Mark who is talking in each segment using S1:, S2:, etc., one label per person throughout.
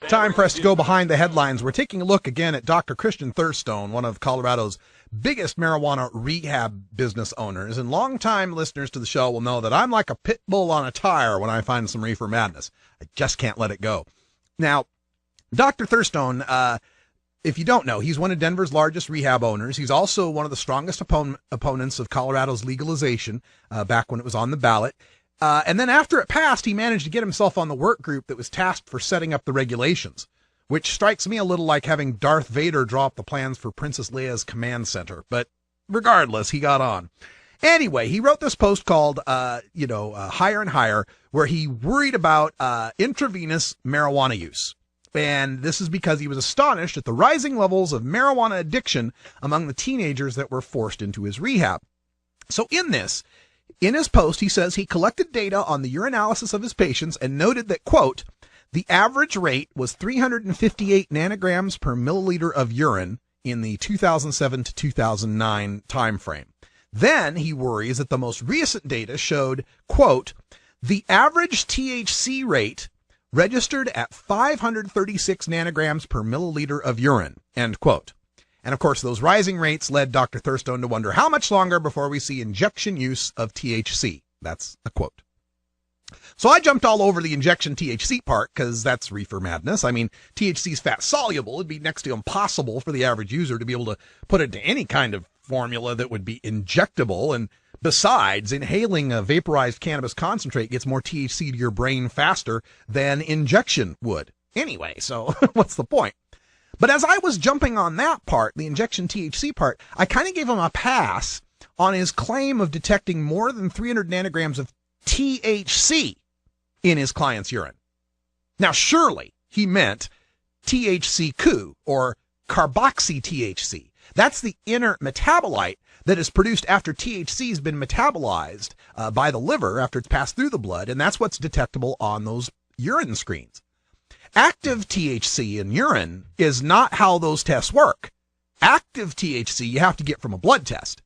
S1: Time for us to go behind the headlines. We're taking a look again at Dr. Christian Thurstone, one of Colorado's biggest marijuana rehab business owners. And longtime listeners to the show will know that I'm like a pit bull on a tire when I find some reefer madness. I just can't let it go. Now, Dr. Thurstone, if you don't know, he's one of Denver's largest rehab owners. He's also one of the strongest opponents of Colorado's legalization back when it was on the ballot. And then after it passed, he managed to get himself on the work group that was tasked for setting up the regulations, which strikes me a little like having Darth Vader draw up the plans for Princess Leia's command center. But regardless, he got on. Anyway, he wrote this post called, Higher and Higher, where he worried about intravenous marijuana use. And this is because he was astonished at the rising levels of marijuana addiction among the teenagers that were forced into his rehab. So in his post, he says he collected data on the urinalysis of his patients and noted that, quote, the average rate was 358 nanograms per milliliter of urine in the 2007 to 2009 timeframe. Then he worries that the most recent data showed, quote, the average THC rate registered at 536 nanograms per milliliter of urine, end quote. And of course, those rising rates led Dr. Thurstone to wonder how much longer before we see injection use of THC. That's a quote. So I jumped all over the injection THC part because that's reefer madness. I mean, THC is fat soluble. It'd be next to impossible for the average user to be able to put it into any kind of formula that would be injectable. And besides, inhaling a vaporized cannabis concentrate gets more THC to your brain faster than injection would. Anyway, so what's the point? But as I was jumping on that part, the injection THC part, I kind of gave him a pass on his claim of detecting more than 300 nanograms of THC in his client's urine. Now, surely he meant THC-COOH or carboxy-THC. That's the inert metabolite that is produced after THC has been metabolized by the liver after it's passed through the blood, and that's what's detectable on those urine screens. Active THC in urine is not how those tests work. Active THC you have to get from a blood test.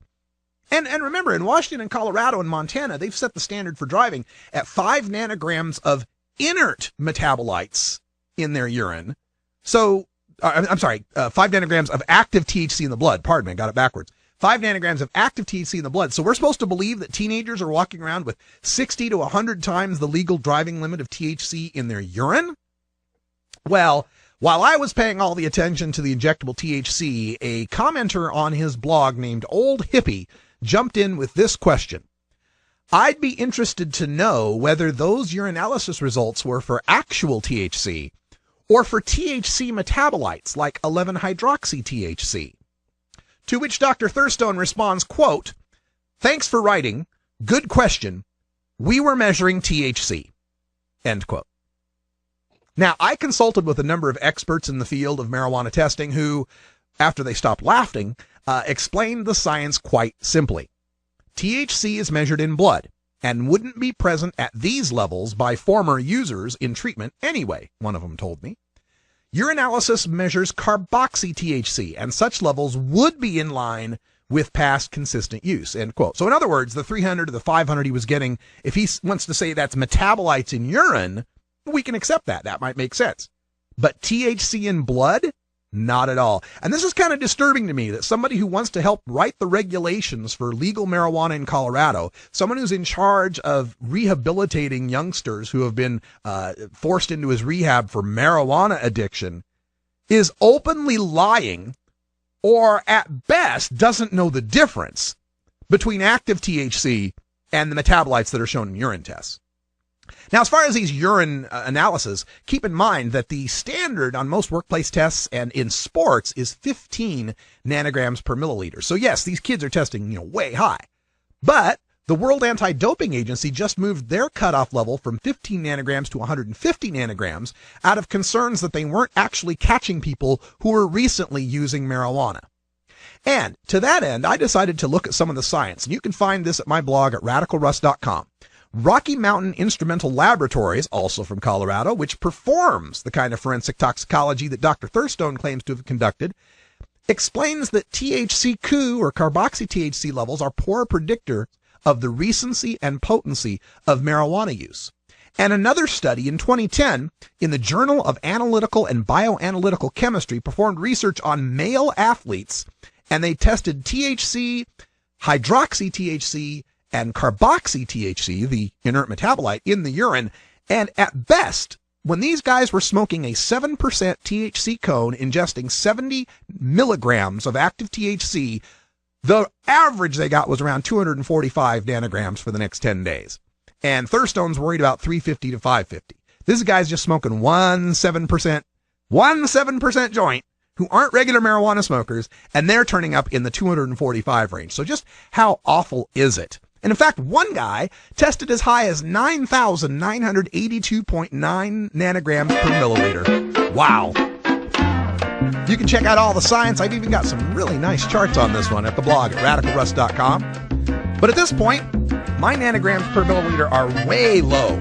S1: And remember, in Washington and Colorado and Montana, they've set the standard for driving at 5 nanograms of inert metabolites in their urine. So, 5 nanograms of active THC in the blood. Pardon me, I got it backwards. 5 nanograms of active THC in the blood. So we're supposed to believe that teenagers are walking around with 60 to 100 times the legal driving limit of THC in their urine? Well, while I was paying all the attention to the injectable THC, a commenter on his blog named Old Hippie jumped in with this question. I'd be interested to know whether those urinalysis results were for actual THC or for THC metabolites like 11-hydroxy-THC. To which Dr. Thurstone responds, quote, thanks for writing. Good question. We were measuring THC. End quote. Now, I consulted with a number of experts in the field of marijuana testing who, after they stopped laughing, explained the science quite simply. THC is measured in blood and wouldn't be present at these levels by former users in treatment anyway, one of them told me. Urinalysis measures carboxy-THC, and such levels would be in line with past consistent use, end quote. So in other words, the 300 to the 500 he was getting, if he wants to say that's metabolites in urine, we can accept that. That might make sense. But THC in blood? Not at all. And this is kind of disturbing to me that somebody who wants to help write the regulations for legal marijuana in Colorado, someone who's in charge of rehabilitating youngsters who have been forced into his rehab for marijuana addiction, is openly lying or at best doesn't know the difference between active THC and the metabolites that are shown in urine tests. Now, as far as these urine analyses, keep in mind that the standard on most workplace tests and in sports is 15 nanograms per milliliter. So yes, these kids are testing, way high. But the World Anti-Doping Agency just moved their cutoff level from 15 nanograms to 150 nanograms out of concerns that they weren't actually catching people who were recently using marijuana. And to that end, I decided to look at some of the science, and you can find this at my blog at radicalruss.com. Rocky Mountain Instrumental Laboratories, also from Colorado, which performs the kind of forensic toxicology that Dr. Thurstone claims to have conducted, explains that THC-COOH or carboxy-THC levels are poor predictor of the recency and potency of marijuana use. And another study in 2010 in the Journal of Analytical and Bioanalytical Chemistry performed research on male athletes, and they tested THC, hydroxy-THC, and carboxy-THC, the inert metabolite, in the urine. And at best, when these guys were smoking a 7% THC cone, ingesting 70 milligrams of active THC, the average they got was around 245 nanograms for the next 10 days. And Thurstone's worried about 350 to 550. This guy's just smoking one 7% joint, who aren't regular marijuana smokers, and they're turning up in the 245 range. So just how awful is it? And in fact, one guy tested as high as 9,982.9 nanograms per milliliter. Wow. You can check out all the science. I've even got some really nice charts on this one at the blog at radicalruss.com. But at this point, my nanograms per milliliter are way low.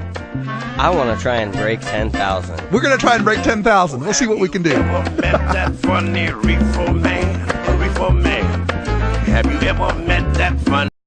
S2: I want to try and break 10,000.
S1: We're going to try and break 10,000. We'll see what we can do.
S3: Met that funny reefer man, a reefer man. Have you ever met that funny